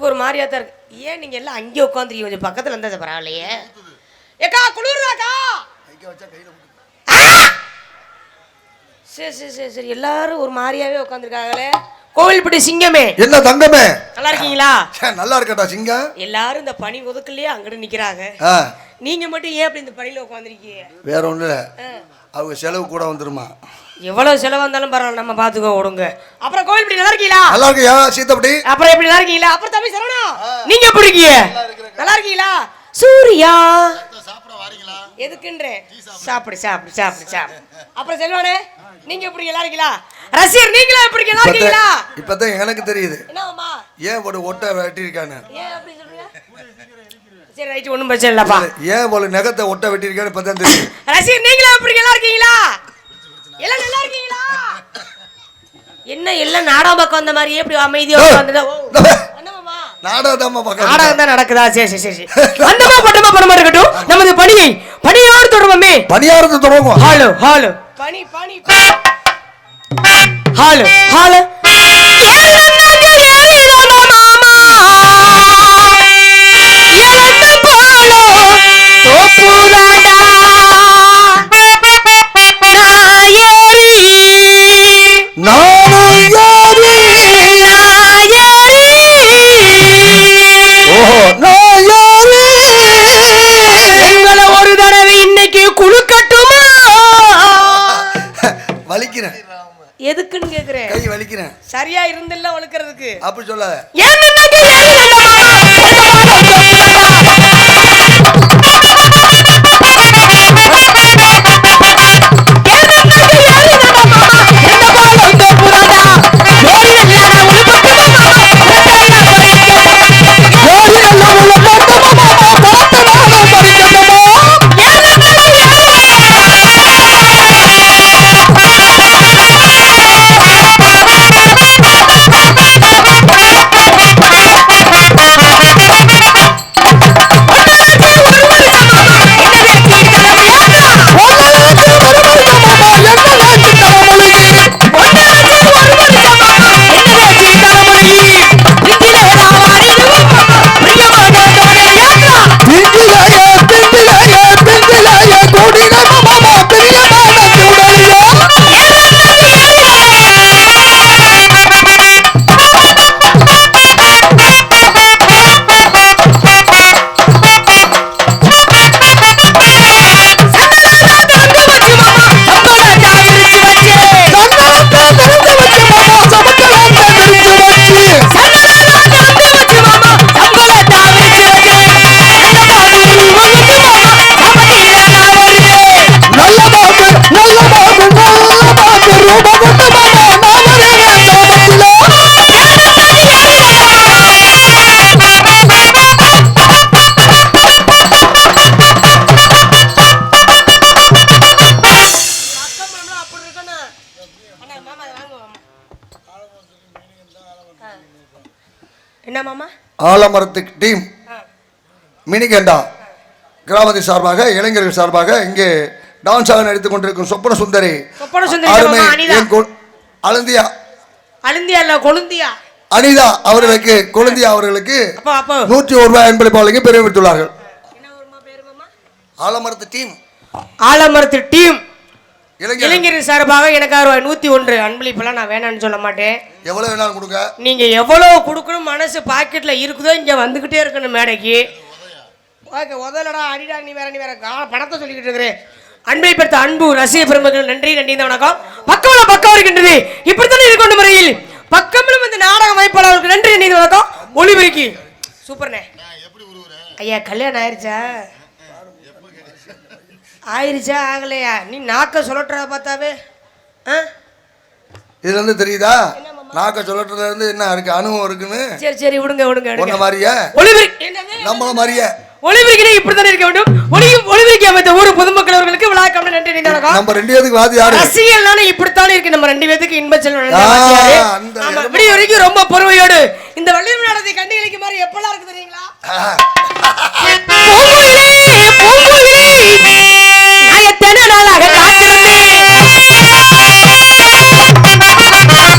பார்க்கறதுக்கு ஒரு மாதிரியா தான் இருக்கு. ஏன் நீங்க எல்லாம் அங்கே உட்காந்துருக்கீங்க? கொஞ்சம் பக்கத்துல இருந்தா பரவாயில்லையே. ஏக்கா குளிர்தாக்கா. சரி சரி சரி சரி, எல்லாரும் ஒரு மாதிரியாவே உட்காந்துருக்காங்களே. கோவில்பட்டி சிங்கமே என்ன தங்கமே, நல்லா இருக்கீங்களா? நல்லா இருக்கட்டா சிங்கம். எல்லாரும் இந்த பனி ஒதுக்கலையே அங்கிட்டு நிக்கிறாங்க. நீங்க மட்டும் ஏன் அப்படி இந்த பனியில உட்காந்துருக்கீங்க? வேற ஒண்ணு இல்ல, அவங்க செலவு கூட வந்துருமா. எவ்வளவு செலவு வந்தாலும் பரவாயில்ல, நம்ம பாத்துக்கோ விடுங்க. அப்புறம் கோவில்பட்டி நல்லா இருக்கீங்களா? நல்லா இருக்கியா சீத்தப்படி? அப்புறம் எப்படி நல்லா இருக்கீங்களா? அப்புறம் தம்பி சரவணா நீங்க எப்படி இருக்கீங்க? நல்லா இருக்கீங்களா? சூர்யா எதுக்குன்ற சாப்பிடு சாப்பிடு சாப்பிடு சாப்பிடு. அப்புறம் செல்வானே நீங்க எப்படி நல்லா இருக்கீங்களா? ரசிகர் நீங்களா எப்படி நல்லா இருக்கீங்களா? இப்பதான் எனக்கு தெரியுது என்னம்மா ஏன் ஒரு ஒட்டை வெட்டி இருக்கானு. ஏன் அப்படி சொல்றீங்க? சரி ரைட், ஒண்ணும் பிரச்சனை இல்லப்பா. ஏன் ஒரு நகத்தை ஒட்டை வெட்டி இருக்கானு இப்பதான் தெரியுது. ரசிகர் நீங்களா எப்படி நல்லா இருக்கீங்களா? எல்லாம் நல்லா இருக்கீங்களா? என்ன எல்லாம் நாடகம் பக்கம் வந்த மாதிரியே எப்படி அமைதியா உட்கார்ந்ததா? நாடகம் தான் நடக்குதா? சரி சரி சரி, அந்தமா பட்டமா பரமா இருக்கட்டும். நமது பணியை பணியோடு தொடருமே. பணியாரத்தை தொடருவோம். ஹலோ ஹலோ பனி பனி ஹலோ ஹலோ ஒரு தடவை இன்னைக்கு குழுக்கட்டுமா? வலிக்கிறேன். எதுக்குன்னு கேக்குறேன். கை வலிக்கிறேன். சரியா இருந்தில்ல வழுக்கிறதுக்கு. அப்படி சொல்லாத. ஆலமரத்து டீம் மினிகண்டா கிராமத்தின் சார்பாக இளைஞர்கள் சார்பாக இங்கே டான்ஸ் ஆக நடித்துக் கொண்டிருக்கும் சொப்பன சுந்தரி அனிதா அவர்களுக்கு கொழுந்தியா அவர்களுக்கு 101 ரூபாய் அன்பளிப்பு வழங்கி பெருமைப்படுத்தியுள்ளார்கள். ஆலமரத்து டீம் இளைஞரின் சார்பாக எனக்கு 101 அன்பளிப்பெல்லாம் நான் வேணான்னு சொல்ல மாட்டேன். எவ்வளவு வேணாலும் கொடுங்க. நீங்க எவ்வளவு கொடுக்கணும் மனசு பாக்கெட்ல இருக்குதோ இங்க வந்துகிட்டே இருக்கணும் மேடைக்கு. ஓகே உதலடா அடிடா நீ வேற பணத்தை சொல்லிக்கிட்டு இருக்கிறேன். அன்பை பெற்ற அன்பு ரசிக பெருமக்கள் நன்றி நன்றி தான் வணக்கம். பக்கம் இருக்கின்றது இப்படித்தானே இருக்கணும் முறையில் பக்கமிலும் இந்த நாடக அமைப்பாளர்களுக்கு நன்றி நன்றி வணக்கம். ஒளிபெருக்கி சூப்பர்ண்ணே. ஐயா கல்யாணம் ஆயிருச்சா ஆகலையா? நீ நாக்க சொல்லட்டுறத பார்த்தாவே இதுல இருந்து தெரியுதா நாக்க சொல்லட்டுறதுல இருந்து என்ன இருக்கு அனுபவம் இருக்குன்னு. சரி சரி விடுங்க உன்ன மாதிரியே நம்மள மாதிரியே ஒளிபெருக்கிலே இப்படித்தானே இருக்க வேண்டும். ஒளிபெருக்கி அமைத்த ஊர் பொதுமக்கள் அவர்களுக்கு விழாக்கம் நன்றி வணக்கம். நம்ம 2 பேருக்கு வாதி யாரு? ரசிகர்களான இப்படித்தானே இருக்கு நம்ம 2 பேருக்கு இன்ப செல்வம் நன்றி. ஆமா இப்படி வரைக்கும் ரொம்ப பொறுமையோடு இந்த வள்ளியம் நாடகத்தை கண்டுகளிக்கும் மாதிரி எப்பெல்லாம் இருக்கு தெரியுங்களா? எத்தனை நாளாக காத்திருந்தேன் காத்திருந்தேன்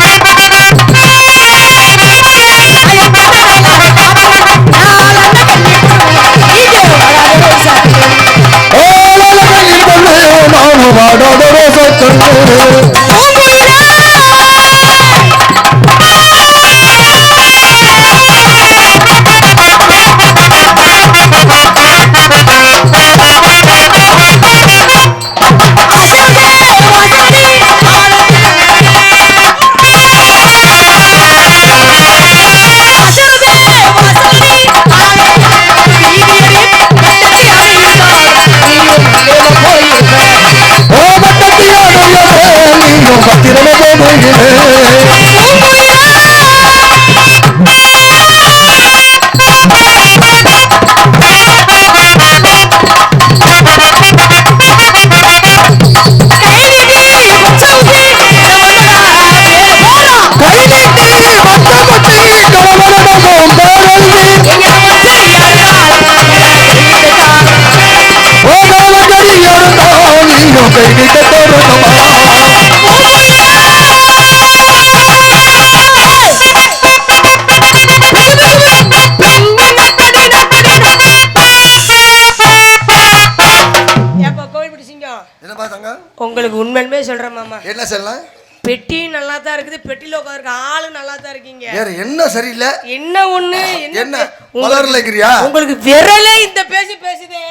உங்களுக்கு உண்மையுமே சொல்றேன் மாமா. என்ன சொல்லலாம்? பெட்டி நல்லா தான் இருக்குது, பெட்டில உட்கார்க்க ஆளு நல்லா தான் இருக்கீங்க. வேற என்ன சரியில்லை? என்ன ஒண்ணு என்ன மலர்லக்கிறியா? உங்களுக்கு விரலே இந்த பேசி பேசுதே.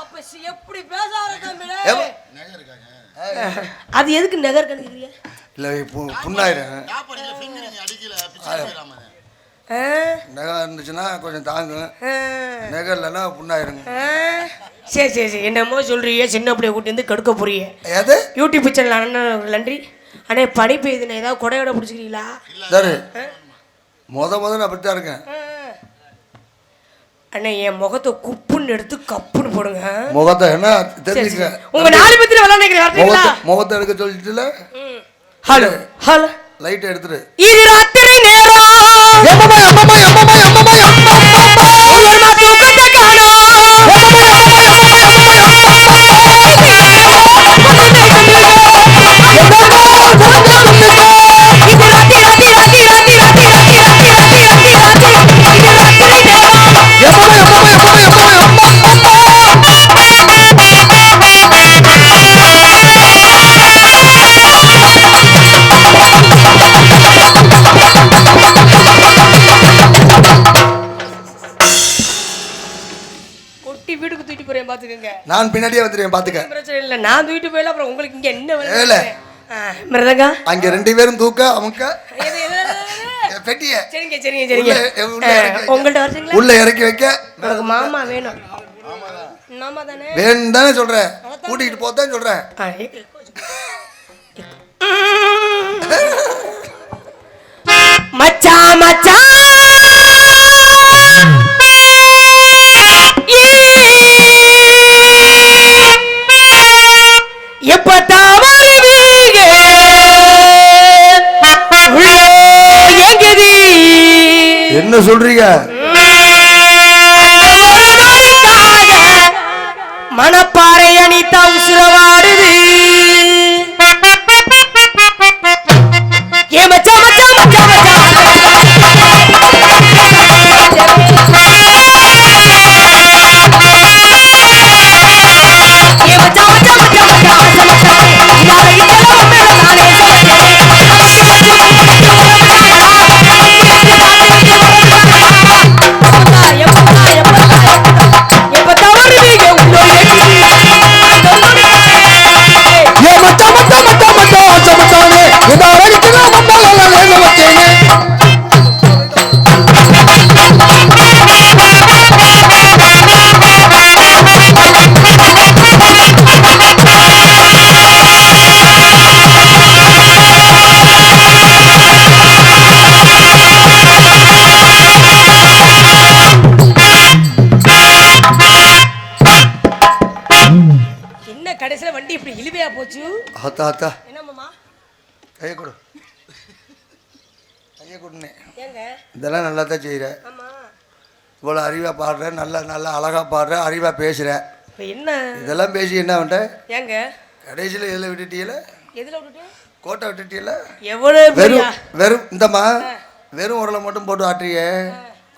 அப்ப எப்படி பேச ஆரம்பிச்சே? அது எதுக்கு நகர் கணக்குறியா? இல்ல புண்ணாயிரம் நகை இருந்துச்சுன்னா கொஞ்சம் தாங்கும், நகை இல்லைன்னா புண்ணாயிருங்க. சரி சரி சரி, என்னமோ சொல்றீங்க, சின்ன பிள்ளைய கூட்டி வந்து கெடுக்க போறீங்க. எது யூடியூப் சேனல் அண்ணன் நன்றி. அண்ணே பனி பெய்யுதுண்ணே, ஏதாவது கொடையோட பிடிச்சிக்கிறீங்களா? சரி, முதல்ல அப்படித்தான் இருக்கேன். அண்ணே என் முகத்தை குப்புன்னு எடுத்து கப்புன்னு போடுங்க. முகத்தை என்ன தெரிஞ்சுக்க, உங்க நாலு பத்திர விளையாடுறீங்களா? முகத்தை எடுக்க சொல்லிட்டுல. ஹலோ ஹலோ, லைட் எடுத்துரு. இது ராத்திரி நேரம், தூக்கத்தை காணோம். வீட்டுக்கு தூக்கிட்டு போறேன் பாத்துக்கங்க. நான் பின்னாடியே வந்துடுவேன் பாத்துக்க. பிரச்சனை இல்ல, நான் தூக்கிட்டு போயில அப்புறம் உங்களுக்கு இங்க என்ன வேலை? மிருதங்கா அங்க ரெண்டு பேரும் தூக்க அமுக்க பெட்டிய. சரிங்க சரிங்க சரிங்க, உங்கள்ட்ட வரீங்களா? உள்ள இறக்கி வைக்க. உங்களுக்கு மாமா வேணும். மாமா தானே வேணும் தானே சொல்றேன், கூட்டிட்டு போதான் சொல்றேன். மச்சான் மச்சான் எப்பதான் வருவீங்க? என்ன சொல்றீங்க? மணப்பாறை அணித்தா உசுரவாடுது. ஏ மச்சா மச்சா மச்சா மச்சா, கடைசில வண்டி இப்படி இழுவையா போச்சு. ஆத்தா ஆத்தா, என்ன மாமா? கையை கொடு, கையை கொடுனே. ஏங்க இதெல்லாம் நல்லா தான் செய்கிற. ஆமா, இவ்வளோ அறிவாக பாடுற, நல்லா நல்லா அழகாக பாடுற, அறிவாக பேசுகிற. இப்போ என்ன இதெல்லாம் பேசி என்ன பண்ணிட்ட? ஏங்க கடைசியில் எதில் விட்டுட்டீல? எதில் விட்டுட்டு? கோட்டை விட்டுட்டீல. எவ்வளோ வெறும் வெறும் இந்தம்மா வெறும் உரலை மட்டும் போட்டு ஆட்டுறியே.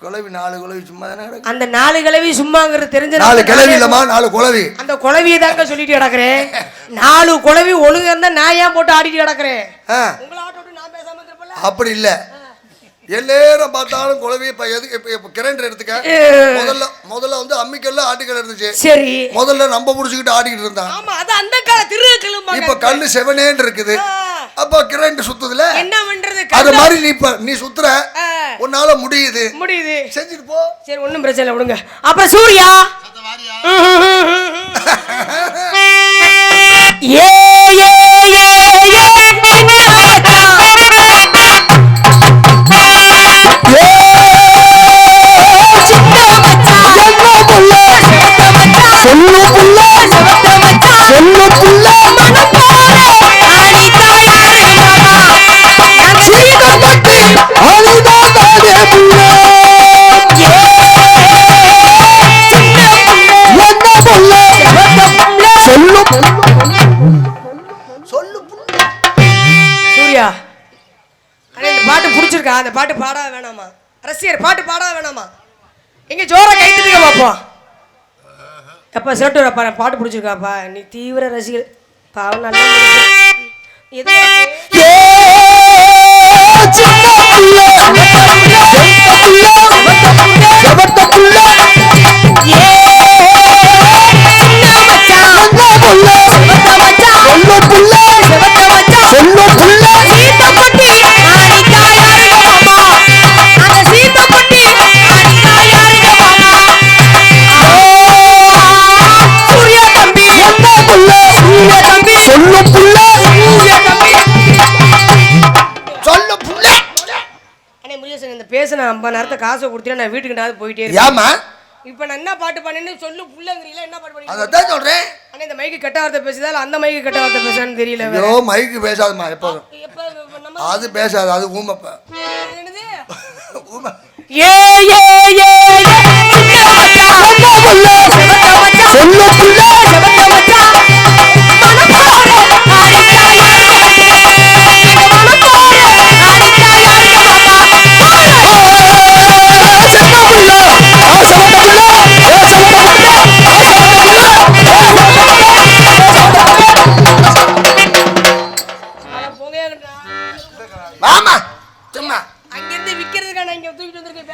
குழவி 4 குழவி சும்மா தானே கிடக்கு. அந்த 4 கிழவி சும்மாங்கிறது தெரிஞ்ச 4 கிழவி இல்லம்மா, 4 குழவி. அந்த குழவியை தாங்க சொல்லிட்டு கிடக்குறேன். 4 குழவி ஒழுங்கா இருந்தா நான் ஏன் போட்டு ஆடிட்டு கிடக்குறேன்? உங்களை ஆட்ட விட்டு நான் பேசாம இருப்பேன்ல. அப்படி இல்ல, எல்லாரும் பார்த்தாலும் குழவி. இப்ப எதுக்கு இப்ப கிரைண்டர் எடுத்துக்க. முதல்ல வந்து அம்மிக்கல்ல ஆட்டுக்கல் இருந்துச்சு. சரி, முதல்ல நம்ம புடிச்சுக்கிட்டு ஆடிக்கிட்டு இருந்தான். ஆமா, அது அந்த கால திருக்கல்லுமா. இப்ப கல்லு செவனேன்னு இருக்குது. அப்ப கிரைண்டர் சுத்துதுல, என்ன பண்றது? அது மாதிரி நீ சுத்துற, உன்னால முடியுது செஞ்சுட்டு போ. சரி, ஒண்ணும் பிரச்சனை இல்லை, விடுங்க. அப்புறம் சூர்யா ஏ ஏ ஏ ஏ புள்ள மனம் போல ஆடிட்டாயாரு மாமா நான் சீதப்பட்டு ஆடிட்டாயாரு புள்ள சூர்யா இந்த பாட்டு பிடிச்சிருக்கா? அந்த பாட்டு பாட வேணாமா? ரசிகர் பாட்டு பாட வேணாமா? எங்க ஜோரா கைத்துட்டு பாப்போம். அப்பா சேட்டு பாட்டு பிடிச்சிருக்காப்பா. நீ தீவிர ரசிகர் பாவம். நல்லா எது பேசுன 50 நேரத்தை காசை கொடுத்தீங்கன்னா நான் வீட்டுக்கு போயிட்டே இருக்கேன். இப்ப நான் என்ன பாட்டு பண்ணேன்னு சொல்லு புள்ளங்கறீல. என்ன பாட்டு பண்ணீங்க? அதான் சொல்றேன். அண்ணே இந்த மைக்கு கெட்ட வார்த்தை பேசுதா இல்ல அந்த மைக்கு கெட்ட வார்த்தை பேசுறான்னு தெரியல. ஐயோ மைக்கு பேசாதமா எப்போதும். அது பேசாது, அது ஊமப்ப. என்னது? ஊம. ஏ ஏ ஏ சின்ன மச்சான் என்ன புள்ள செவத்த மச்சான் சொல்லு புள்ள செவத்த மச்சான் மனம் போற ஆடிட்டா யாரு மனம் போற ஆடிட்டா யாரு மாமா சும்மா அங்க இருந்து விக்கிறதுக்கான இங்க தூக்கிட்டு வந்திருக்கேன்.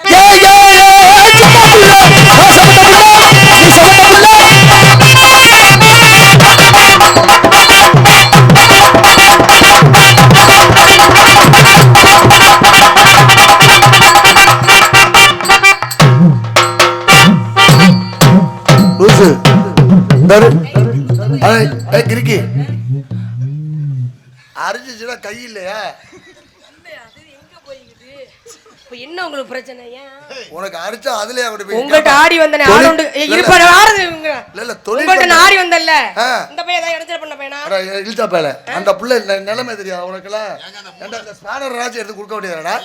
கிரிக்கி அரிஞ்சிச்சுன்னா கை இல்லையா? என்ன உங்களுக்கு பிரச்சனை? உனக்கு அரிச்சா அதுலயே அப்படி போய் உங்கள்ட்ட ஆடி வந்தனே ஆள் உண்டு இருப்ப ஆடுது இவங்க. இல்ல தொழில் உங்கள்ட்ட ஆடி வந்தல்ல இந்த பையன் ஏதாவது இடத்துல பண்ண பையனா? இழுத்தா பேல அந்த புள்ள நிலைமை தெரியும் உனக்குல. ஏண்டா இந்த ஸ்பானர் ராஜ் எடுத்து கொடுக்க வேண்டியதுடா.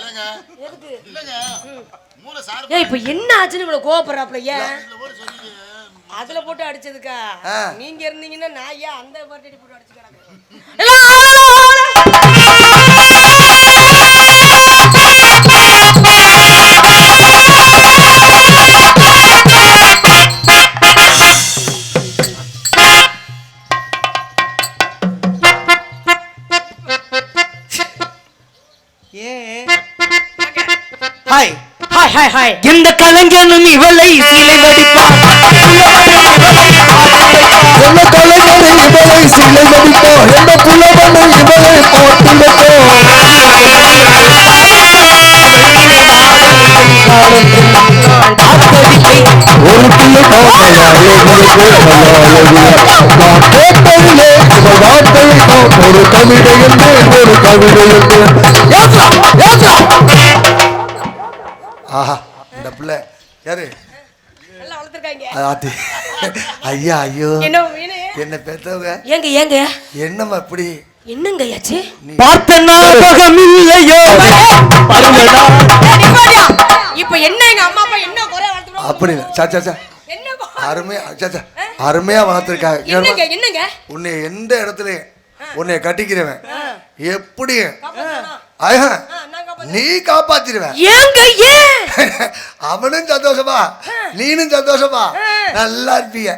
எதுக்கு? இல்லங்க மூளை சார். ஏய் இப்போ என்ன ஆச்சுன்னு இவ்வளவு கோவப்படுறாப்ல? ஏன் அதுல போட்டு அடிச்சதுக்கா? நீங்க இருந்தீங்கன்னா நான் ஏன் அந்த பார்ட்டி போட்டு அடிச்சுக்கறாங்க? Hi hi hi hi. இந்த கலைஞனும் இவளை சிலை வடிப்பான். என்ன கலைஞனும் இவளை சிலை வடிப்போம். என்ன புலவனும் இவளை போட்டுள்ளோம். ஒரு பிள்ளை ஒரு கவிதை என்று ஒரு கவிதை என்று. ஆஹா இந்த பிள்ளை யாரு? நல்லா வளர்த்திருக்காங்க. ஐயா ஐயோ என்ன பெத்தவங்க. ஏங்க ஏங்க என்னம்மா இப்படி என்னங்க ஆச்சு? பார்த்த ஞாபகம் இல்லையோ? இப்ப என்ன எங்க அம்மா அப்பா என்ன குறை வளர்த்துறோம்? அப்படி சாச்சா என்ன அருமையா சாச்சா அருமையா வளர்த்துருக்காங்க. என்னங்க என்னங்க உன்னை எந்த இடத்துலயும் உன்னை கட்டிக்கிறவன் எப்படி நீ காப்பாத்திருவேன். ஏங்க ஏன்? அவனும் சந்தோஷமா நீனும் சந்தோஷமா நல்லா இருப்பீங்க.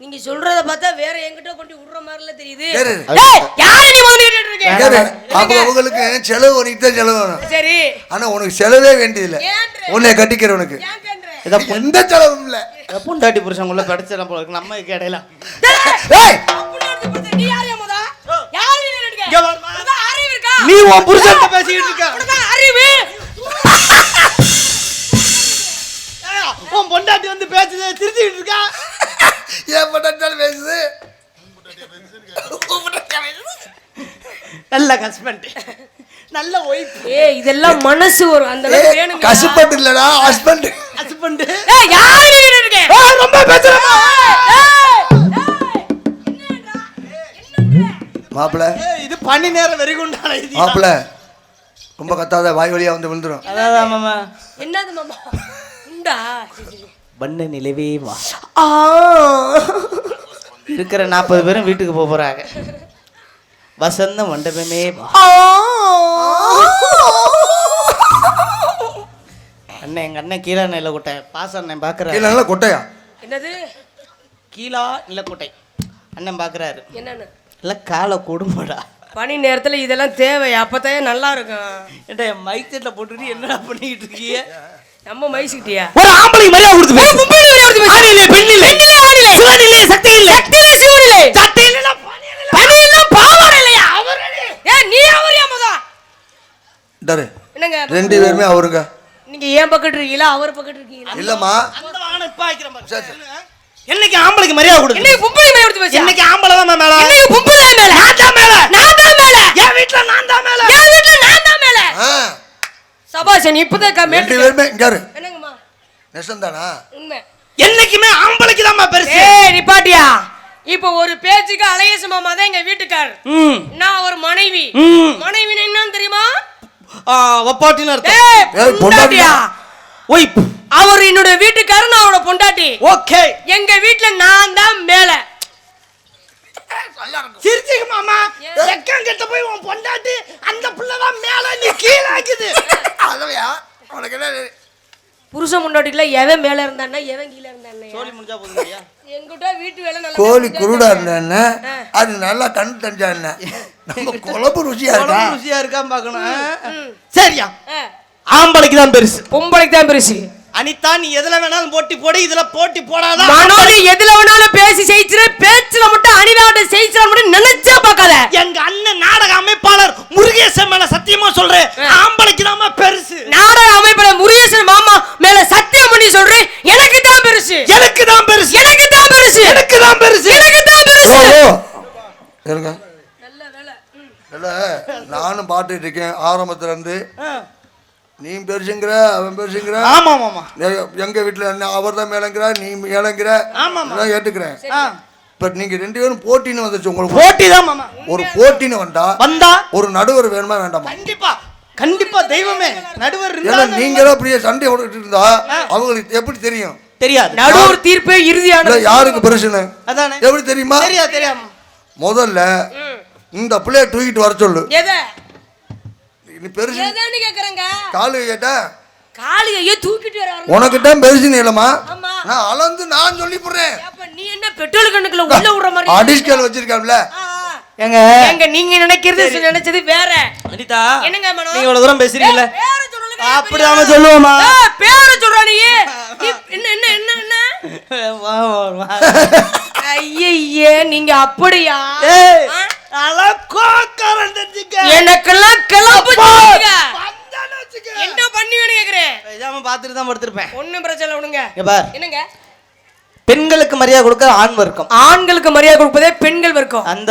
நீங்க சொல்றத பார்த்தா வேற என்கிட்ட கொண்டு விடுற மாதிரில தெரியுது. யாரு நீ முதல்ல கேட்டிருக்கே? அவங்களுக்கு செலவு உனக்கு செலவு வேணும். சரி ஆனா உனக்கு செலவே வேண்டியதில்லை. உன்னை கட்டிக்கிறவனுக்கு எந்த செலவும் இல்ல. பொண்டாட்டி புருஷங்குள்ள படிச்சலாம் போல இருக்கு. நம்ம கேடையில நீ யாரே மொத? யாரு நீ நினைக்க? உனக்கு அறிவு இருக்கா? நீ உன் புருஷன்ட்ட பேசிட்டு இருக்க. உனக்கு அறிவு? உன் பொண்டாட்டி வந்து பேசுதே திருத்திட்டு இருக்கா. ஏன் பொண்டாட்டி பேசுது? நல்ல ஹஸ்பண்ட் நல்ல ஒய்ஃப். ஏய் இதெல்லாம் மனசு வரும் அந்த அளவுக்கு வேணும். ஹஸ்பண்ட் இல்லடா ஹஸ்பண்ட். ஹஸ்பண்ட். ஏய் யாரு நீ நினைக்க? ரொம்ப பேசுறமா? என்னடா? என்ன மாப்பிள இது பனி நேரம் வெறிகுண்டான இது மாப்பிள ரொம்ப கத்தாத வாய் வழியா வந்து விழுந்துரும். அதான் மாமா. என்னது மாமா உண்டா பண்ண நிலவே வா. இருக்கிற 40 பேரும் வீட்டுக்கு போறாங்க. வசந்த மண்டபமே வா. அண்ணன் எங்க அண்ணன் கீழா நிலக்கோட்டை பாச அண்ணன் பாக்குறாரு. கீழே நல்லா கொட்டையா? என்னது கீழா நிலக்கோட்டை அண்ணன் பாக்குறாரு. என்னன்னு இல்ல காலை கொடுமாடா. பனி நேரத்துல இதெல்லாம் தேவை, அப்பதான் நல்லா இருக்கும். ஏன்டா மைக் செட்ல போட்டுட்டு என்னடா பண்ணிட்டு இருக்கீங்க? நம்ம மைசிக்கிட்டியா ஒரு ஆம்பளை மரியாதை கொடுத்து பேசு. மும்பையில மரியாதை கொடுத்து பேசு. ஆணிலே பெண்ணிலே ஆணிலே சிவனிலே சக்தியிலே சக்தியிலே சிவனிலே சட்டையிலே பனியில பாவாடை இல்லையா அவரே? நீ அவரியா மொத டரு என்னங்க 2 பேருமே அவருங்க. நீங்க ஏன் பக்கத்து இருக்கீங்களா அவர் பக்கத்து இருக்கீங்களா? இல்லம்மா அந்த வாண இப்ப ஆயிக்கிறேன் பாரு. என்னைக்கு ஆம்பளைக்கு மரியாதை கொடு. இன்னைக்கு பொம்பளை மரியாதை கொடுத்து பேசு. இன்னைக்கு ஆம்பளை தான் மேல. இன்னைக்கு பொம்பளை மேல. நான் தான் மேல. என் வீட்ல நான் தான் மேல. என் வீட்ல நான் தான் மேல. சபாஷன் இப்பதான் 2 பேருமே இங்க இரு. என்னங்கம்மா நெசந்தானா? உண்மை. என்னைக்குமே ஆம்பளைக்கு தான் பெருசு. ஏய் நிப்பாட்டியா. இப்போ ஒரு பேச்சுக்கு அலையச மாமா தான் எங்க வீட்டுக்கார். நான் ஒரு மனைவி. மனைவி என்னன்னு தெரியுமா? வப்பாட்டின்னு அர்த்தம். ஏய் பொண்டாட்டியா. ஓய் அவர் என்னோட வீட்டுக்காரர், நான் அவரோட பொண்டாட்டி. ஓகே. எங்க வீட்ல நான் தான் மேல. சிரிச்சிங்க மாமா. எக்கன் கிட்ட போய் உன் பொண்டாட்டி அந்த புள்ள தான் மேல, நீ கீழ ஆக்குது. அதவையா உனக்கு என்ன புருஷன் முன்னாடில எவன் மேல இருந்தானே எவன் கீழ இருந்தானே சோலி முடிஞ்சா போதுங்கய்யா. என்கிட்ட வீட்டு வேலை நல்லா கோழி குருடா இருந்தா அது நல்லா கண் தஞ்சா என்ன நம்ம குழம்பு ருசியா இருக்கா? ருசியா இருக்கான்னு பார்க்கணும். சரியா ஆம்பளைக்கு தான் பெருசு, பொம்பளைக்கு தான் பெருசு. அனிதா நீ எதுல வேணாலும் போட்டி போடு, இதுல போட்டி போடாத. மனோடி எதுல வேணாலும் பேசி ஜெயிச்சிரு, பேச்சுல மட்டும் அனிதாட்ட ஜெயிச்சிர மட்டும் நினைச்சே பார்க்காத. எங்க அண்ணன் நாடக அமைப்பாளர் முருகேசன் மேல சத்தியமா சொல்றேன், ஆம்பளைக்கு தான் பெருசு. நாடக அமைப்பாளர் முருகேசன் மாமா மேல சத்தியம் பண்ணி சொல்றேன், எனக்கு தான் பெருசு. எனக்கு தான் பெருசு. எனக்கு தான் பெருசு. எனக்கு தான் பெருசு. எனக்கு தான் பெருசு. இருங்க. நல்ல வேலை. இல்ல நானும் பாத்துட்டு இருக்கேன் ஆரம்பத்துல இருந்து. நீ பெருசுங்கிற அவன் பெருசுங்கிற. ஆமா ஆமா. எங்க வீட்டுல அவர் தான் மேலங்கிற நீ மேலங்கிற. ஆமா ஏத்துக்கிறேன். இப்ப நீங்க 2 பேரும் போட்டின்னு வந்துச்சு. உங்களுக்கு போட்டி தான் மாமா. ஒரு போட்டின்னு வந்தா ஒரு நடுவர் வேணுமா வேண்டாமா? கண்டிப்பா கண்டிப்பா தெய்வமே நடுவர் ஏன்னா இருந்தா. நீங்களும் அப்படியே சண்டை ஓடிட்டு இருந்தா அவங்களுக்கு எப்படி தெரியும்? தெரியாது. நடுவர் தீர்ப்பே இறுதியானது. யாருக்கு பெருசுன்னு அதானே எப்படி தெரியுமா? தெரியாது தெரியாம. முதல்ல இந்த பிள்ளைய தூக்கிட்டு வர சொல்லு. எதை நீ பெருசு எதன்னு கேக்குறங்க? காலு கேட்டா காலிகையே தூக்கிட்டு வர வரணும். உனக்கு தான் பெருசுன்னு இல்லமா? ஆமா. நான் அளந்து நான் சொல்லி போடுறேன். அப்ப நீ என்ன பெட்ரோல் கண்ணுக்குள்ள உள்ள விடுற மாதிரி? அடிஸ்கல் வச்சிருக்கான்ல. ஏங்க எங்க நீங்க நினைக்கிறது நினைச்சது வேற. அனிதா என்னங்க மனோ? நீங்க இவ்வளவு தூரம் பேசுறீங்கல. பேர சொல்லுங்க. அப்படி நாம சொல்லுவோமா? பேர சொல்ற நீ. என்ன என்ன என்ன என்ன? வா வா. ஐயே நீங்க அப்படியா? ஏய் அலக்கோ கரண்டடிங்க. எனக்கெல்லாம் கிளம்பு சொல்லுங்க. வந்தனச்சுங்க. என்ன பண்ணுவீன்னு கேக்குறேன். இதாம பாத்துட்டு தான் படுத்துறேன். ஒண்ணும் பிரச்சனை இல்ல விடுங்க. இங்க பார். என்னங்க? பெண்களுக்கு மரியாதை கொடுக்க ஆண் வர்க்கம், ஆண்களுக்கு மரியாதை கொடுப்பதே பெண்கள் வர்க்கம். அந்த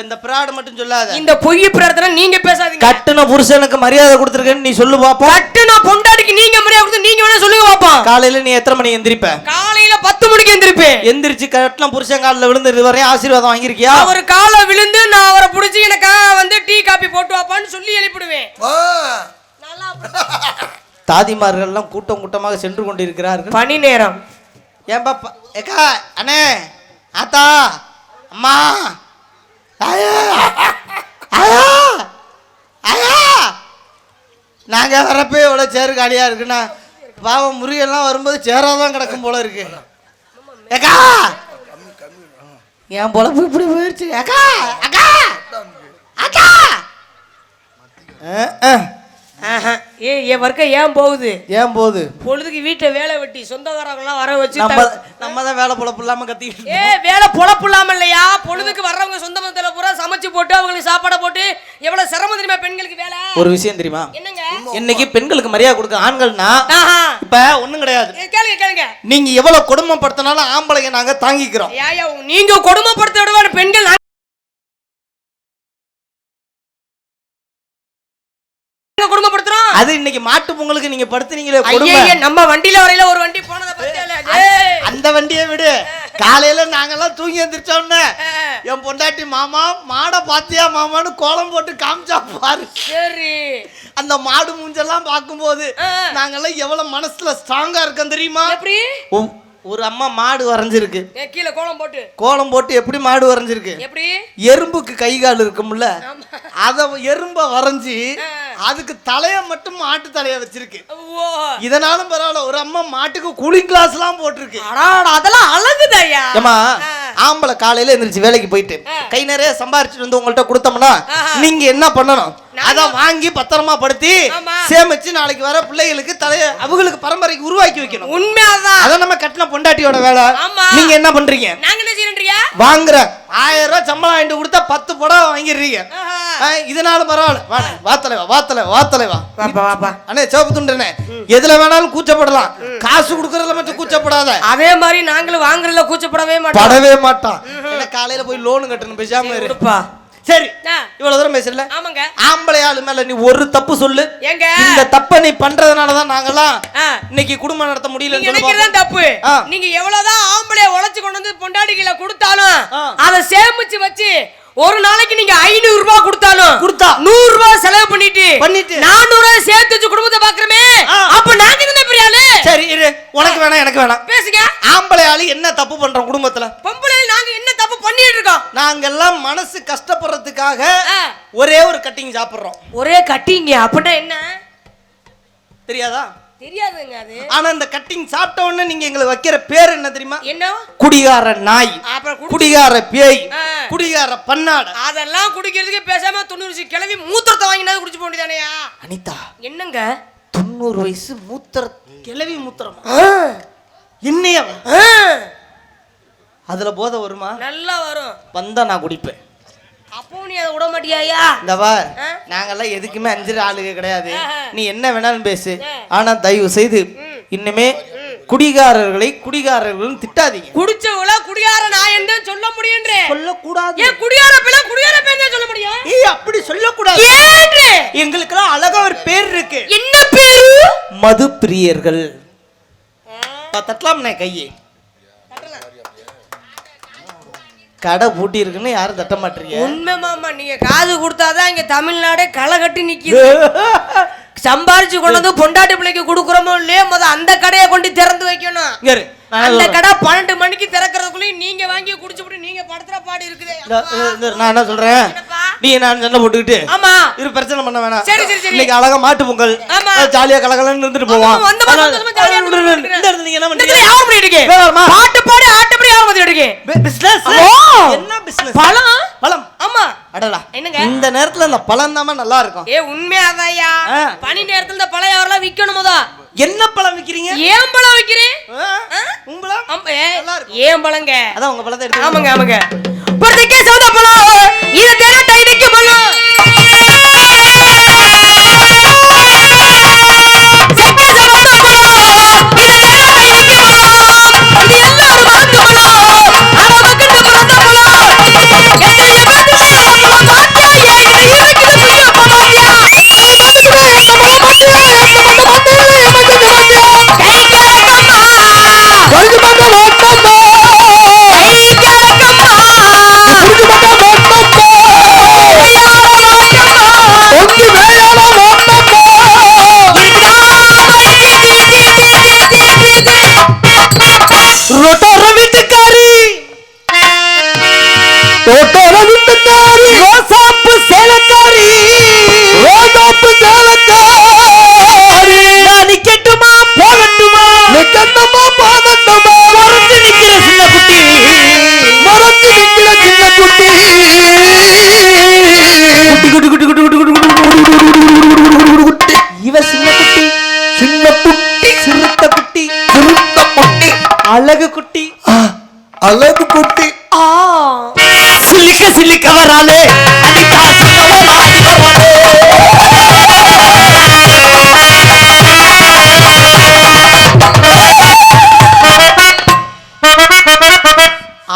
இந்த பிராடு மட்டும் சொல்லாத. இந்த பொய் பிரார்த்தனை நீங்க பேசாதீங்க. கட்டுன புருஷனுக்கு மரியாதை கொடுத்துருக்கேன்னு நீ சொல்லு பாப்போம். கட்டுன பொண்டாட்டிக்கு நீங்க மரியாதை கொடுத்து நீங்க வேணா சொல்லுங்க பாப்போம். காலையில நீ எத்தனை மணி எந்திரிப்ப? காலையில 10 மணிக்கு எந்திரிப்பேன். எந்திரிச்சு கட்டலாம் புருஷன் காலில் விழுந்து இதுவரையும் ஆசீர்வாதம் வாங்கியிருக்கியா? அவர் காலை விழுந்து நான் அவரை பிடிச்சி எனக்கு வந்து டீ காபி போட்டு வாப்பான்னு சொல்லி எழுப்பிடுவேன். தாதிமார்கள் எல்லாம் கூட்டம் கூட்டமாக சென்று கொண்டிருக்கிறார்கள். பனி நேரம். ஏன்பா ஏக்கா அண்ணே ஆத்தா அம்மா ஆயா ஆயா ஆயா நாங்க வரப்பே இவ்வளோ சேரு காலியா இருக்குண்ணா. பாவம் முருகெல்லாம் வரும்போது சேராதான் கிடக்கும் போல இருக்கு. ஏக்கா என் பொழப்பு இப்படி போயிடுச்சு. அக்கா அக்கா அக்கா என் வர்க்கம் ஏன் போகுது? ஏன் போகுது? பொழுதுக்கு வீட்டை வேலை வெட்டி சொந்தக்காரங்களாம் வர வச்சு நம்ம தான் வேலை பொழப்பு இல்லாம கத்திக்கிட்டு. வேலை பொழப்பு இல்லாம இல்லையா? பொழுதுக்கு வர்றவங்க சொந்த மதத்துல பூரா சமைச்சு போட்டு அவங்களுக்கு சாப்பாடை போட்டு எவ்வளவு சிரமம் தெரியுமா பெண்களுக்கு வேலை? ஒரு விஷயம் தெரியுமா? என்னங்க? இன்னைக்கு பெண்களுக்கு மரியாதை கொடுக்க ஆண்கள்னா இப்ப ஒண்ணும் கிடையாது. கேளுங்க கேளுங்க. நீங்க எவ்வளவு கொடுமைப்படுத்தினாலும் ஆம்பளைங்க நாங்க தாங்கிக்கிறோம். நீங்க கொடுமைப்படுத்த விட பெண்கள் குடும்பப்படுத்துறோம். அது இன்னைக்கு மாட்டு பொங்கலுக்கு நீங்க படுத்துனீங்களே கொடுமை. நம்ம வண்டியில வரையில ஒரு வண்டி போனத பத்தியா? அந்த வண்டியை விடு. காலையில நாங்கெல்லாம் தூங்கி எந்திரிச்சோன்னு என் பொண்டாட்டி மாமா மாடை பாத்தியா மாமான்னு கோலம் போட்டு காமிச்சா பாரு. சரி. அந்த மாடு மூஞ்செல்லாம் பார்க்கும்போது நாங்கெல்லாம் எவ்வளவு மனசுல ஸ்ட்ராங்கா இருக்கோம் தெரியுமா? எப்படி? ஒரு அம்மா மாடு வரைஞ்சிருக்கு, கீழே கோலம் போட்டு எப்படி மாடு வரைஞ்சிருக்கு? எப்படி? எறும்புக்கு கை கால் இருக்கும்ல, அத எறும்ப வரைஞ்சி அதுக்கு தலைய மட்டும் மாட்டு தலைய வச்சிருக்கு. இதனாலும் பரவாயில்ல, ஒரு அம்மா மாட்டுக்கு கூலிங் கிளாஸ் எல்லாம் போட்டிருக்கு. அதெல்லாம் அழகுதாயா. ஏமா ஆம்பளை காலையில எந்திரிச்சு வேலைக்கு போயிட்டு கை நிறைய சம்பாரிச்சுட்டு வந்து உங்கள்ட்ட கொடுத்தோம்னா நீங்க என்ன பண்ணணும்? அத வாங்கி பத்திரமா படுத்தி சேமிச்சு நாளைக்கு வர பிள்ளைகளுக்கு அவங்களுக்கு பரம்பரைக்கு உருவாக்கி வைக்கணும். உண்மையாதான். அத நம்ம கட்டின பொண்டாட்டியோட வேலை. நீங்க என்ன பண்றீங்க? நாங்க என்ன செய்யறீங்க? வாங்குற 1000 ரூபாய் சம்பளம் வாங்கிட்டு கொடுத்தா 10 புடவை வாங்கிடுறீங்க. இதனால பரவாயில்ல. வா அண்ணே சிவப்பு துண்டனே, எதுல வேணாலும் கூச்சப்படலாம், காசு கொடுக்கறதுல மட்டும் கூச்சப்படாத. அதே மாதிரி நாங்களும் வாங்குறதுல கூச்சப்படவே மாட்டோம். காலையில போய் லோன் கட்டணும், பேசாம இருப்பா. சரி, ஆ. இவ்வளவு தூரம் பேசல. ஆமாங்க. ஆம்பளை ஆளு மேல நீ ஒரு தப்பு சொல்லு. ஏங்க இந்த தப்ப நீ பண்றதுனாலதான் நாங்கெல்லாம் இன்னைக்கு குடும்பம் நடத்த முடியல. நினைக்கிறதான் தப்பு. நீங்க எவ்வளவுதான் ஆம்பளைய உழைச்சு கொண்டு வந்து பொண்டாட்டிகளை கொடுத்தாலும் அதை சேமிச்சு வச்சு ஒரு நாளைக்கு நீங்க 500 ரூபாய் கொடுத்தா 100 ரூபாய் செலவு பண்ணிட்டு 400 ரூபாய் சேர்த்து வச்சு குடும்பத்தை பாக்குறமே, அப்ப நாங்க என்ன பெரிய ஆளு? சரி இரு, உனக்கு வேணாம் எனக்கு வேணாம் பேசுங்க. ஆம்பளை ஆளு என்ன தப்பு பண்றோம் குடும்பத்துல? பொம்பளை நாங்க என்ன தப்பு பண்ணிட்டு இருக்கோம்? நாங்க எல்லாம் மனசு கஷ்டப்படுறதுக்காக ஒரே ஒரு கட்டிங் சாப்பிடுறோம். ஒரே கட்டிங் அப்படின்னா என்ன தெரியாதா? தெரியாதுங்க அது. ஆனா இந்த கட்டிங் சாப்பிட்ட உடனே நீங்க எங்களுக்கு வைக்கிற பேர் என்ன தெரியுமா? என்ன? குடிகார நாய், குடிகார பேய், குடிகார பன்னாட. அதெல்லாம் குடிக்கிறதுக்கு பேசாம 90 கிளவி மூத்திரத்தை வாங்கினாது குடிச்சு போக வேண்டியதானயா? அனிதா என்னங்க 90 வயசு கிளவி மூத்திரம் என்னையா? அதுல போதை வருமா? நல்லா வரும். வந்தா நான் குடிப்பேன். அப்போ நீ அதை விட மாட்டியா? இந்த பார், நாங்கெல்லாம் எதுக்குமே அஞ்சு ஆளுக கிடையாது. நீ என்ன வேணாலும் பேசு, ஆனா தயவு செய்து இன்னுமே குடிகாரர்களை குடிகாரர்கள் திட்டாதீங்க. குடிச்சவங்கள குடிகார நாயன்னு சொல்ல முடியும்ன்றே. சொல்லக்கூடாது. ஏன் குடிகார பேர் சொல்ல முடியும்? ஏய் அப்படி சொல்லக்கூடாது. எங்களுக்கெல்லாம் அழகா ஒரு பேர் இருக்கு. என்ன பேரு? மது பிரியர்கள். தட்டலாம்னே கையே. கடை பூட்டி இருக்குன்னு யாரும் தட்ட மாட்டீங்க. உண்மை மாமா, நீங்க காது கொடுத்தாதான் இங்க தமிழ்நாடே களை கட்டி நிக்குது. சம்பாரிச்சு கொண்டு வந்து பொண்டாட்டி பிள்ளைக்கு கொடுக்குறோமோ இல்லையோ, அந்த கடையை கொண்டு திறந்து வைக்கணும். அந்த கடை 12 மணிக்கு திறக்கிறதுக்குள்ளேயும் நீங்க வாங்கி குடிச்சுட்டு நீங்க படுத்துற பாடு இருக்குது. நான் என்ன சொல்றேன், நீ நான் சண்டை போட்டுக்கிட்டு ஆமா இது பிரச்சனை பண்ண வேணாம். சரி சரி சரி, இன்னைக்கு அழகா மாட்டு பொங்கல், ஜாலியா கலகலன்னு இருந்துட்டு போவோம். இந்த இடத்துல நீங்க என்ன பண்றீங்க? யார் பண்ணிட்டீங்க? பாட்டு பாடி ஆட்டப்படி யார் பண்ணிட்டீங்க? பிசினஸ். என்ன பிசினஸ்? பழம். ஆமா. அடடா, என்னங்க இந்த நேரத்துல அந்த பழம் தான் நல்லா இருக்கும். ஏ உண்மையாதாயா? பனி நேரத்துல இந்த பழம் யாரெல்லாம் விக்கணுமோதா? என்ன பழம் விக்கிறீங்க? ஏன் பழம் விக்கிறீங்க? ஏன் பழங்க? அதான் உங்க பழத்தை எடுத்து. ஆமாங்க ஆமாங்க. பொறுத்துக்கே சோதா பழம், இது தேன டைனிக்கு பழம். செக்கே சோதா பழம், இது தேன டைனிக்கு பழம். இது எல்லாரும் வந்து பழம், அட மக்களுக்கு பிறந்த பழம். என்னைய வேண்டுமே பழம் மாட்டியா, இது இருக்குது பெரிய பழம்யா. அழகு குட்டி, அழகு குட்டி. சிலிக்க சிலிக்க வராலே, அடிக்கா சின்னவ ஆடி வராலே.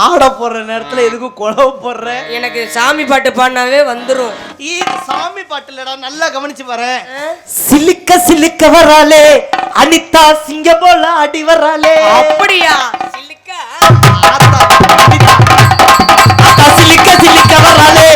ஆட போற நேரத்துல எதுக்கு குழவு போடுற? எனக்கு சாமி பாட்டு பாடினாவே வந்துரும். சாமி பாட்டு இல்லடா, நல்லா கவனிச்சு பாரு. சிலிக்க சிலிக்க வராலே, அனிதா சிங்க போல ஆடி வராலே. அப்படியா? சிலிக்க சிலிக்க சிலிக்க வராளே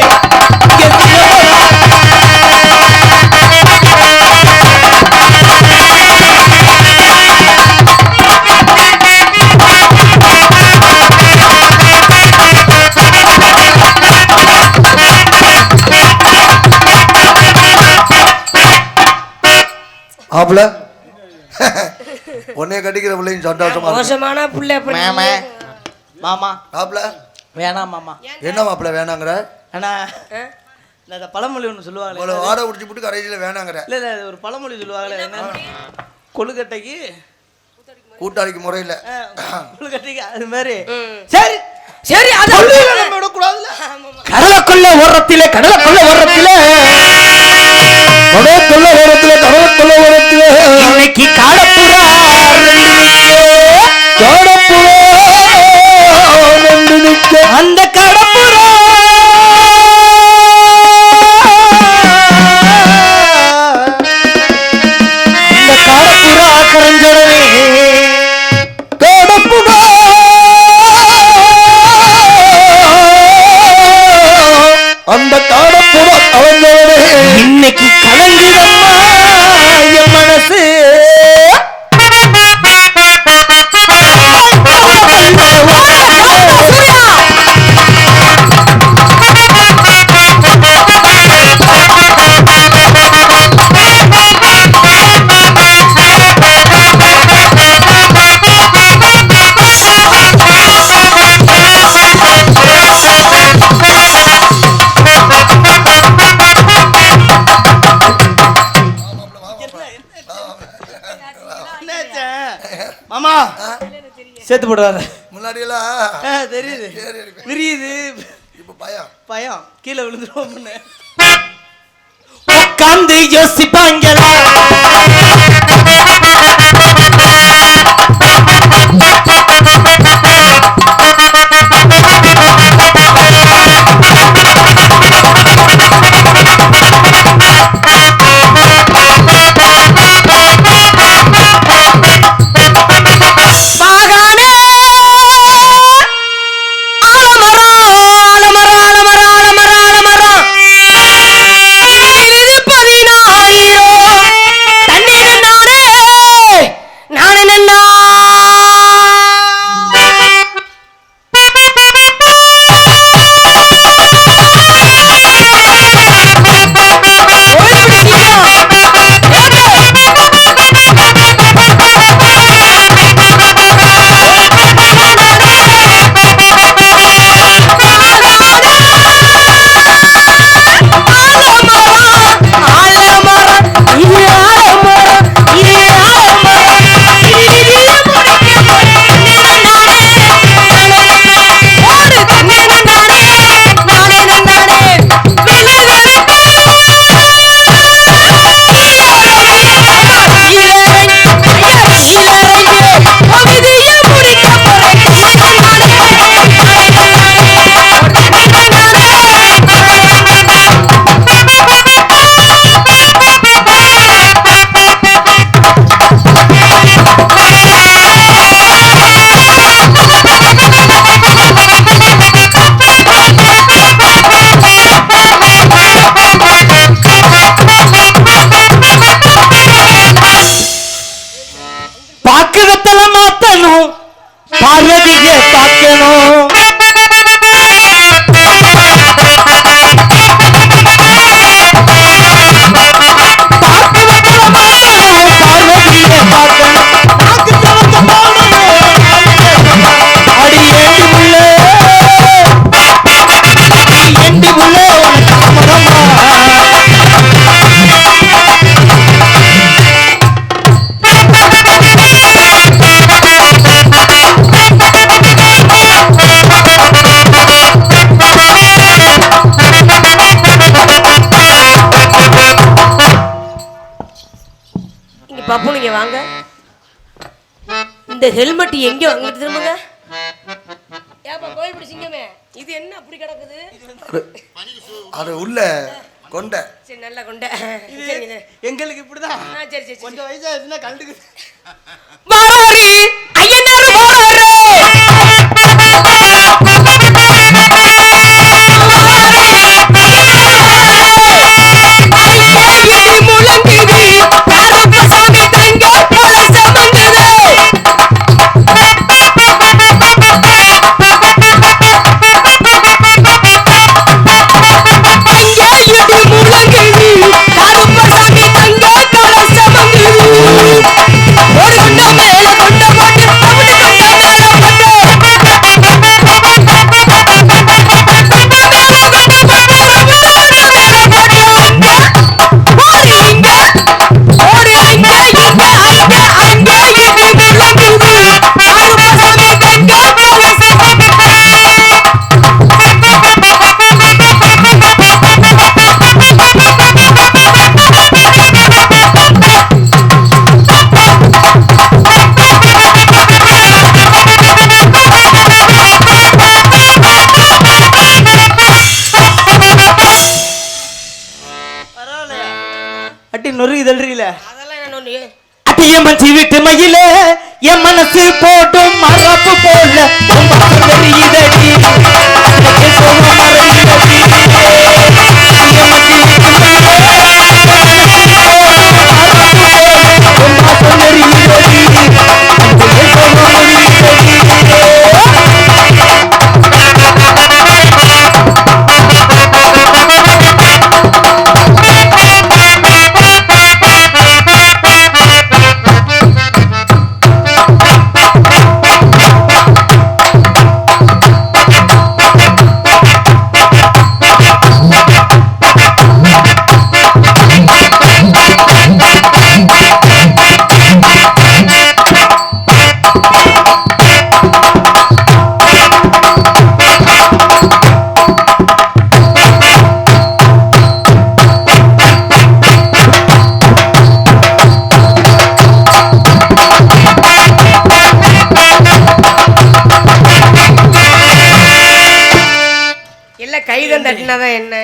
ஆப்ல உன்னைய கட்டிக்கிற பிள்ளையும் சந்தோஷமா மோசமான புள்ள மாமா மாமா ஆப்ல வேணாம் மாமா. என்ன மாப்பிள்ள வேணாங்கிற? அண்ணா இந்த பழமொழி ஒன்று சொல்லுவாங்களே, உங்களை வாட குடிச்சு போட்டு கடைசியில் வேணாங்கிற. இல்லை இல்லை ஒரு பழமொழி சொல்லுவாங்களே, என்ன கொழுக்கட்டைக்கு கூட்டாளிக்கு முறையில் கொழுக்கட்டைக்கு அது மாதிரி. சரி சரி, அது நம்ம விடக்கூடாதுல்ல. கடலுக்குள்ள ஓரத்திலே கடலுக்குள்ள ஓரத்திலே கடலுக்குள்ள ஓரத்திலே கடலுக்குள்ள ஓரத்திலே இன்னைக்கு காடப்புறா அந்த கடப்புறா அந்த காடப்புறா கரஞ்சடவே கடப்புறா அந்த காடப்புறா கலந்தவனே இன்னைக்கு கலங்குதம்மா என் மனசு. மாமா சேர்த்து போடுவாரு முன்னாடி எல்லாம் தெரியுது விரியுது. இப்ப பயம் பயம் கீழே விழுந்துருவோம். உட்காந்து யோசிப்பாங்களா பார்வதியை பார்க்கணும். பப்பு நீங்க வாங்க. இந்த ஹெல்மெட் எங்க வாங்கிட்டு திரும்புங்க. ஏப்பா கோயில் பிடி சிங்கமே, இது என்ன அப்படி கிடக்குது? அது உள்ள கொண்ட. சரி நல்ல கொண்ட. சரிங்க எங்களுக்கு இப்படிதான். சரி சரி கொஞ்சம் வயசாச்சுன்னா கண்டுக்கு வாராரி ஐயனார் வாராரு அட்டியம் மச்சி விட்டு மயில என் மனசு போட்டும் மரப்பு போல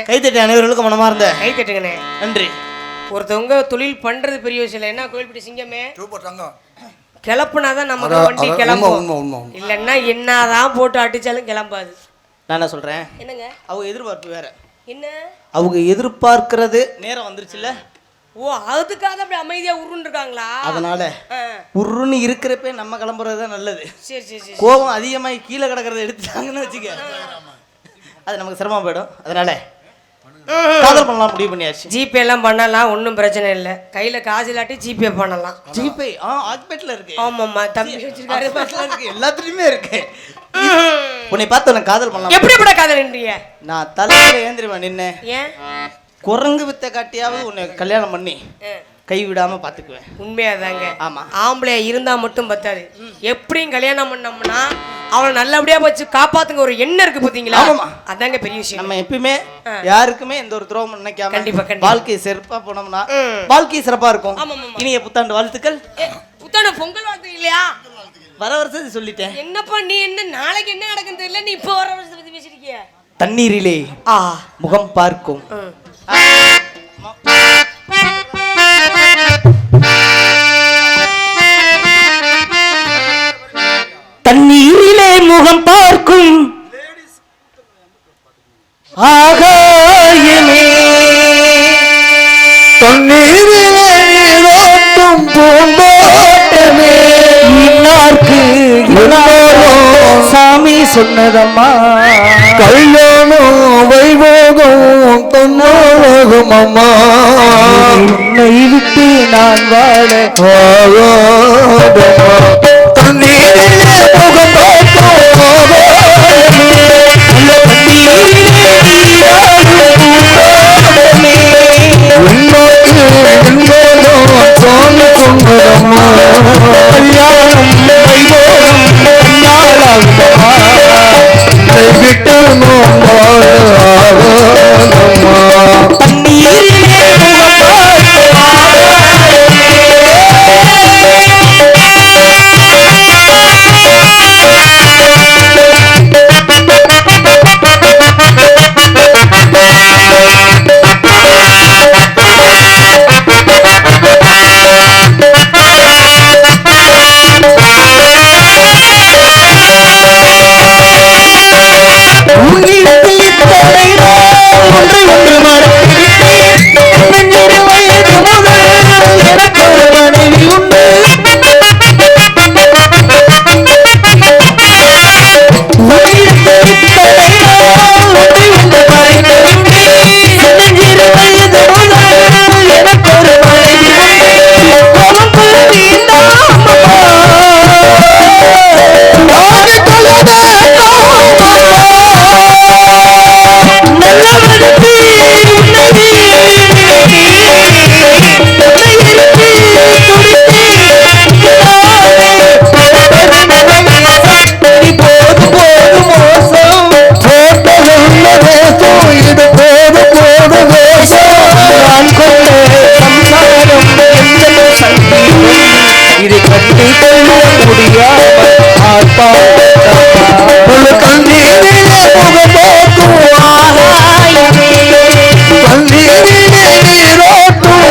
கைத்தட்டி அனைவர்களுக்கும் மனமார்ந்த கைத்தட்டுங்கண்ணே. நன்றி. ஒருத்தவங்க தொழில் பண்றது பெரிய விஷயம் இல்லை. என்ன கோயில்பட்டி சிங்கமே கிளப்புனாதான் நமக்கு வண்டி கிளம்பும், இல்லைன்னா என்னதான் போட்டு அடிச்சாலும் கிளம்பாது. நான் என்ன சொல்றேன், என்னங்க அவங்க எதிர்பார்ப்பு வேற. என்ன அவங்க எதிர்பார்க்கிறது நேரம் வந்துருச்சுல்ல. ஓ, அதுக்காக அப்படி அமைதியா உருன்னு இருக்காங்களா? அதனால உருன்னு இருக்கிறப்ப நம்ம கிளம்புறது தான் நல்லது. சரி சரி சரி. கோபம் அதிகமாகி கீழே கிடக்கிறத எடுத்துட்டாங்கன்னு வச்சுக்க, அது நமக்கு சிரமம் போயிடும். அதனால காதல் பண்ணலாம் முடிவு பண்ணியாச்சு. ஜிபே எல்லாம் பண்ணலாம், ஒன்றும் பிரச்சனை இல்லை. கையில காசு இல்லாட்டி ஜிபே பண்ணலாம். ஜிபே ஆக்பேட்ல இருக்கு. ஆமாம்மா, தம்பி வச்சிருக்காரு, இருக்கு, எல்லாத்துலயுமே இருக்கு. உன்னை பார்த்து உனக்கு காதல் பண்ணலாம். எப்படி காதல் நின்றீங்க? நான் தலையில ஏந்திரமா நின்ன, ஏன் குரங்கு வித்த காட்டியாவது உன்னை கல்யாணம் பண்ணி கை விடாம பாத்துக்குவேன். உண்மையாதாங்க. ஆமா, ஆம்பளையா இருந்தா மட்டும் பத்தாது, எப்படியும் கல்யாணம் பண்ணோம்னா அவளை நல்லபடியா வச்சு காப்பாத்துங்க ஒரு எண்ணம் இருக்கு பாத்தீங்களா? அதாங்க பெரிய விஷயம். நம்ம எப்பயுமே யாருக்குமே எந்த ஒரு துரோகம் நினைக்காம கண்டிப்பா வாழ்க்கை சிறப்பா போனோம்னா வாழ்க்கை சிறப்பா இருக்கும். இனிய புத்தாண்டு வாழ்த்துக்கள். புத்தாண்டு பொங்கல் வாழ்த்து இல்லையா? வர வருஷத்தை சொல்லிட்டேன். என்னப்பா நீ என்ன நாளைக்கு என்ன நடக்குன்னு தெரியல, நீ இப்போ வர வருஷத்தை பத்தி பேசிருக்கிய. தண்ணீரிலே முகம் பார்க்கும் தண்ணீரிலே முகம் பார்க்கும் ஆகாயமே, தண்ணீரிலே நீரோட்டும் பூந்தோட்டமே, இன்னார்க்கு இன்னாரும் சாமி சொன்னதம்மா, கல்யாணம் வைபோகம் தன்னோகம் அம்மா, உன்னை விட்டு நான் வாழ தண்ணீரிலே முகம் பார்க்கும் முடியாமல் கண்ணீரிலே முகமோக்கும் ஆகாயமே கண்ணீரிலே நீரோட்டும்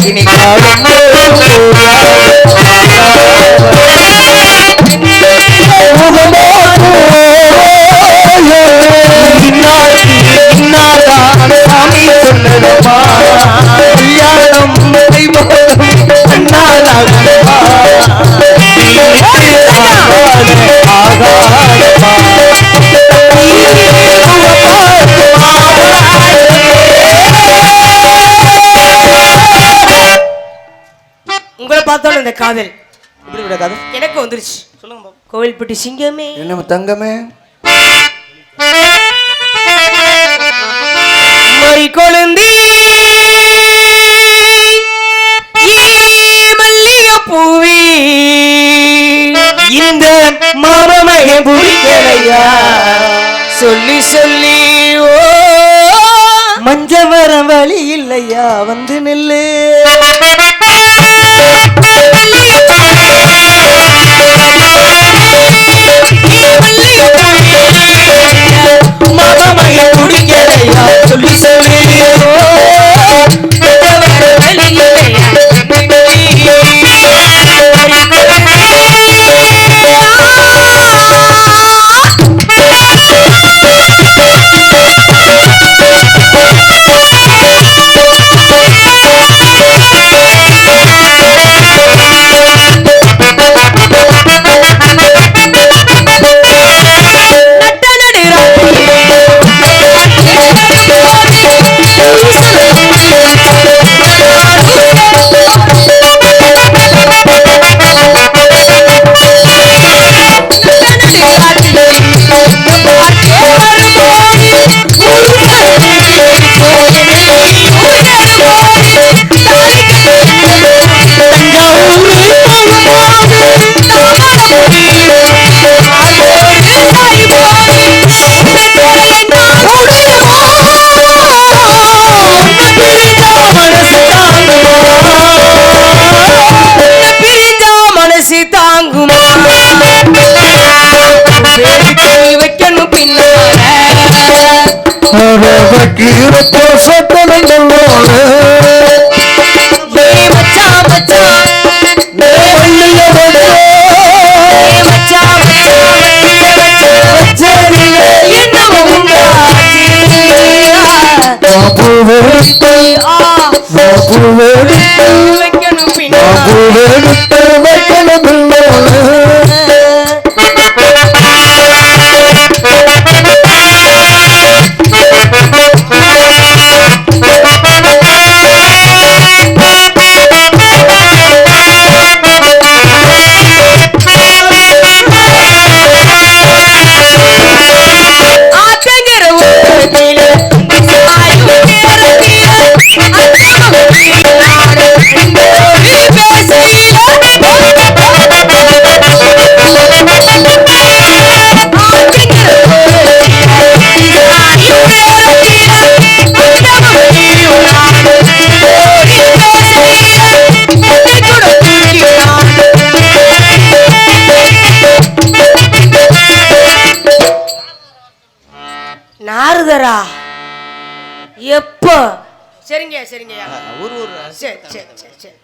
இனி காலம் சாமி சொல்லணுமா கல்யாணம் உங்களை பார்த்தோம் இந்த காதல் எனக்கு வந்துருச்சு. சொல்லுங்க கோவில்பட்டி சிங்கமே என்ன தங்கமே மறி கொழுந்தி மல்லிகை பூவி இந்த மாமமைய புரிக்கலையா சொல்லி சொல்லி ஓ மஞ்ச வர வழி இல்லையா வந்து நில்லு மாமமைய புரிக்கலையா சொல்லி சொல்லி பேச சரிங்க சரிங்க ஒரு சரி சரி சரி சரி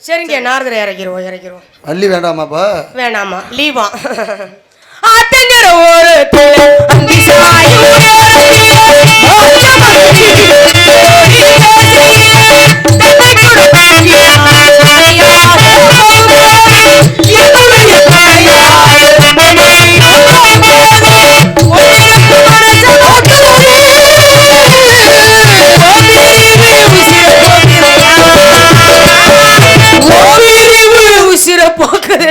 சரிங்க நாரதரை இறக்கிடுவோம் வள்ளி வேண்டாமாப்பா வேணாமா லீவா ஆத்தங்கர ஒரு அந்தி உசிர போக்குது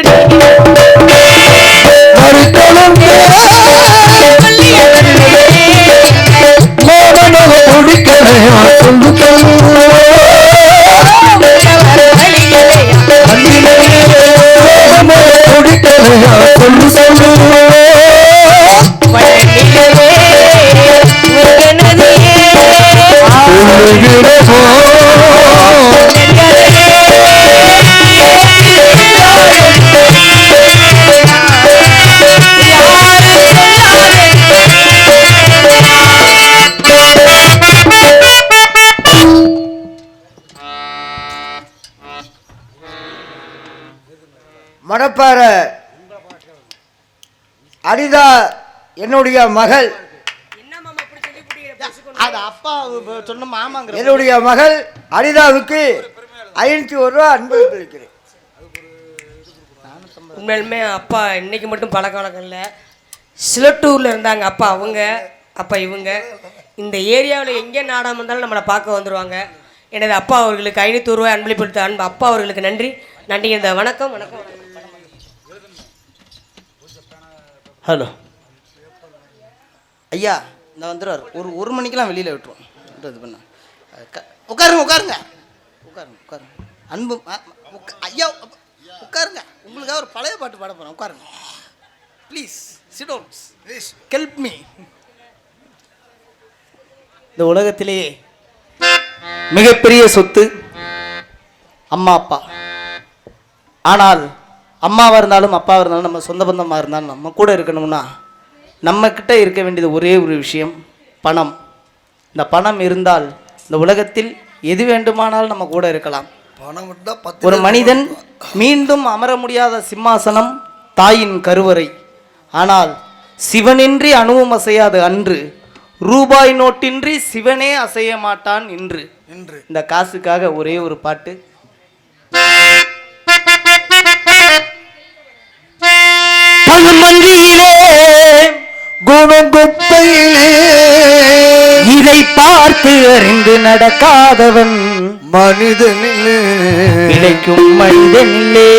மணப்பாற அனிதா என்னுடைய மகள், அது அப்பா சொன்ன மாமாங்கிற என்னுடைய மகள் அனிதாவுக்கு 501 ரூபா அன்பு அளிக்கிறேன். உண்மையிலுமே அப்பா இன்னைக்கு மட்டும் பழக்க வழக்கம் இல்லை. சிலட்டூரில் இருந்தாங்க அப்பா, அவங்க அப்பா இவங்க இந்த ஏரியாவில் எங்கே நாடாம இருந்தாலும் நம்மளை பார்க்க வந்துடுவாங்க. எனது அப்பா அவர்களுக்கு 501 ரூபாய் அன்பளிப்படுத்த அன்பு அப்பா அவர்களுக்கு நன்றி நன்றி. இந்த வணக்கம் வணக்கம். ஹலோ ஐயா, இந்த வந்துடுவார். ஒரு மணிக்கெல்லாம் வெளியில் விட்டுருவோம். இது பண்ண உட்காருங்க உட்காருங்க உட்காருங்க உட்காருங்க. அன்பு ஐயா உட்காருங்க. உங்களுக்காக ஒரு பழைய பாட்டு பாட போகிறேன். உட்காருங்க please. Sit down please. Help me. இந்த உலகத்திலேயே மிகப்பெரிய சொத்து அம்மா அப்பா. ஆனால் அம்மாவாக இருந்தாலும் அப்பாவாக இருந்தாலும் நம்ம சொந்த பந்தமாக இருந்தாலும் நம்ம கூட இருக்கணும்னா நம்மக்கிட்ட இருக்க வேண்டியது ஒரே ஒரு விஷயம், பணம். இந்த பணம் இருந்தால் இந்த உலகத்தில் எது வேண்டுமானாலும் நம்ம கூட இருக்கலாம். ஒரு மனிதன் மீண்டும் அமர முடியாத சிம்மாசனம் தாயின் கருவறை. ஆனால் சிவனின்றி அணுவும் அசையாது அன்று, ரூபாய் நோட்டின்றி சிவனே அசைய மாட்டான் இன்று. இந்த காசுக்காக ஒரே ஒரு பாட்டு. மன்றியிலே குணங்குப்பையிலே இதை பார்த்து அறிந்து நடக்காதவன் மனிதனிலே கிடைக்கும் மனிதனிலே.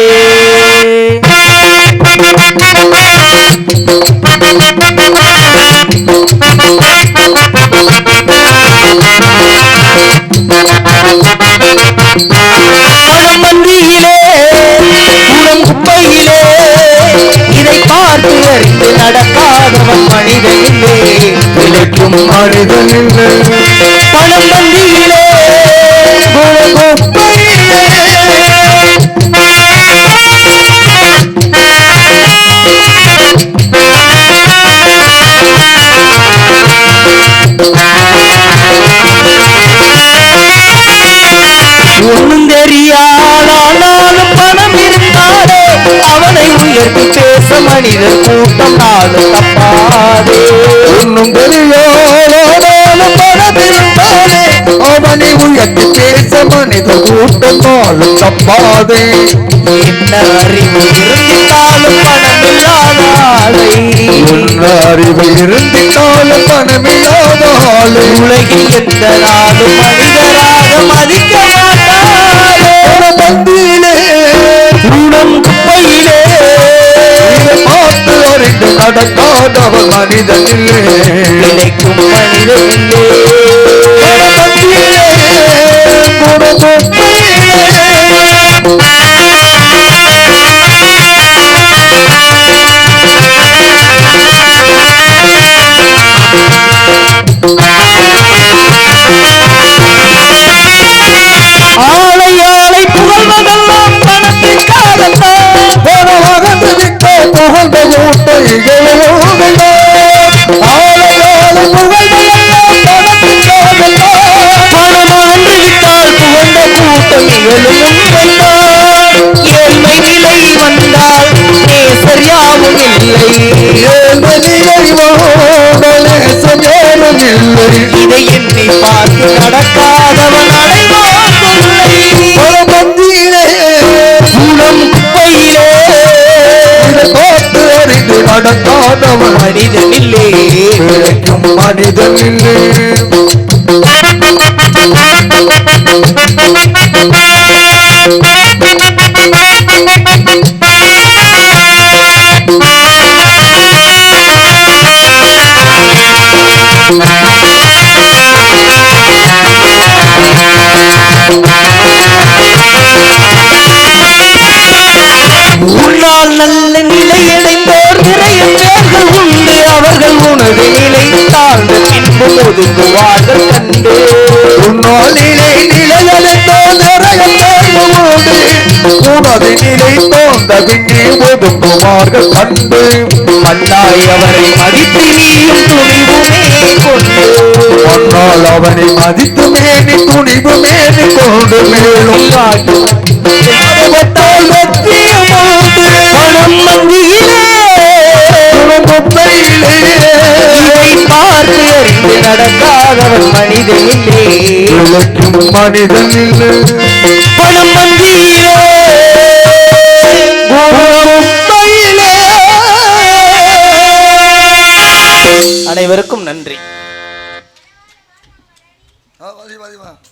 மன்றியிலே குணங்குப்பையிலே இதை பார்த்து அறிந்து நடக்காதவன் மனிதனிலே கிடைக்கும் மனிதனிலே. பணம் மந்தியிலே ஒன்னும் தெரியாதானாலும் பணம் இருந்தாலே அவனை உயர்த்தி பேச மனிதர் கூட்டம் நாளும் தப்பாதே. ஒன்னும் தெரியாதானாலும் பணம் இருந்தாலே அவனை உயர்த்தி பேச மனிதர் கூட்டம் நாளும் தப்பாதே. என்ன அறிவு இருந்திட்டாலும் பணமில்லாத ஆளை, என்ன அறிவு இருந்திட்டாலும் பணமில்லாத ஆளை உலகில் எந்த நாளும் மனிதராக மதிக்க மாட்டாரே. பந்தியிலே உணம் குப்பையிலே பார்த்து அறிந்து நடக்காதவன் மனிதனிலே கிடைக்கும் மனிதனிலே. பந்தியிலே ஆளை ஆளை புகழ்வதெல்லாம் பணத்திற்காகத்தான். பணவகந்து விட்ட புகழ்ந்த மூட்டைகளோடு ஆளை ஆளை புகழ்வதெல்லாம் பணத்திற்காகத்தான். நிகழும் உண்மைதான். ஏழ்மை நிலை வந்தால் நேசர் யாவும் இல்லை. ஏழ்மை நிலை வந்தால் நேசர் யாவும் இல்லை. இதை எண்ணி பார்த்து நடக்காதவன் அடைவான் தொல்லை. மந்தியிலே குணம் குப்பையிலே இதை பார்த்து அறிந்து நடக்காதவன் மனிதனில்லே. பிழைக்கும் மனிதனில்லே. உன்னால் நல்ல நிலையடைந்தோர் நிறைய பேர்கள் உண்டு. அவர்கள் உனது நிலை தாழ்ந்த பின்பு ஒதுங்குவார்கள் கண்டு. உன்னால் நிலையடைந்தோ நிறைய பேர்கள் உண்டு. உனது நிலை தோன்ற பின்னே ஒதுங்குவார்கள் கண்டு. மண்ணாய் அவரை மதித்து நீயும் துணிவுமே கொண்டு. மண்ணால் அவனை மதித்து மேனி துணிவு மேனி கொண்டு மேலும் காட்டு பட்டால் வெற்றியமோடு பணம் வங்கியிலே குப்பையிலே இதை பார்த்து அறிந்து நடக்காதவன் மனிதனில்லே. உழைக்கும் மனிதனில்லை. பணம் வங்கியிலே குப்பையிலே. அனைவருக்கும் நன்றி.